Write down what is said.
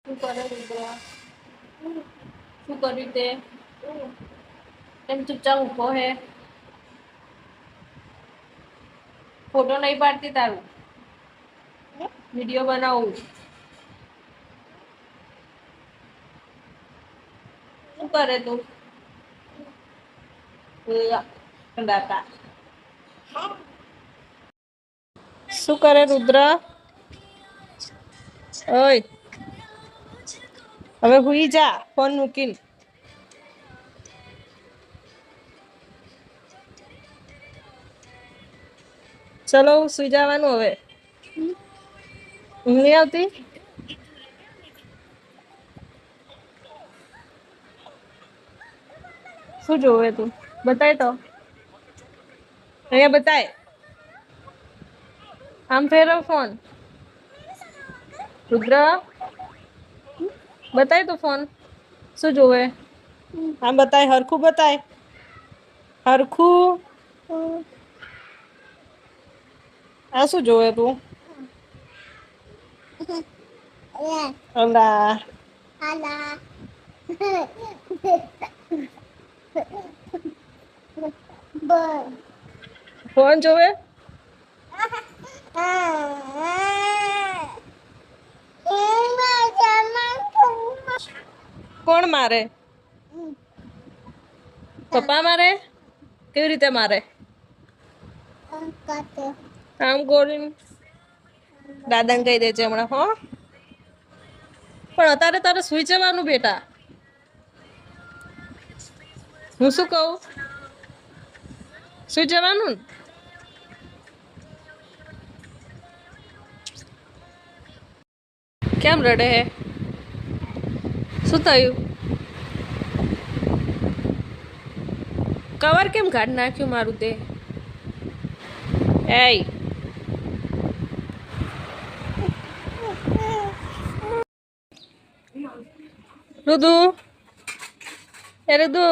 શું કરે રુદ્ર? શું કર્યું તે? એમ ચૂપચાપ ઊભો હે. ફોટો નહીં પાડતી તારું. વિડીયો બનાવું. શું કરે તું? બાપા શું કરે રુદ્ર? ઓય હવે હુઈ જા ફોન મૂકીને. ચલો સુઈ જવાનું હવે. ઊંઘ નહીં આવતી? શું જોવે તું? બતાય તો. અહીંયા બતાય. આમ ફેરવ ફોન. રુદ્ર બતાય તો ફોન. શું જોવે? આમ બતાય, હરખું બતાય. હરખું. આ શું જોવે તું? અલા ફોન જોવે? કોણ મારે? પપ્પા મારે? કેવી રીતે મારે? આમ કરીને દાદાને કહી દેજે હમણાં. હો પણ અત્યારે તારે સુઈ જવાનું બેટા. હું શું કહું? સુઈ જવાનું ને? કેમ રડે હે? શું થયું? કવર કેમ કાઢી નાખ્યું મારું તે? એય રુદુ, એ રુદુ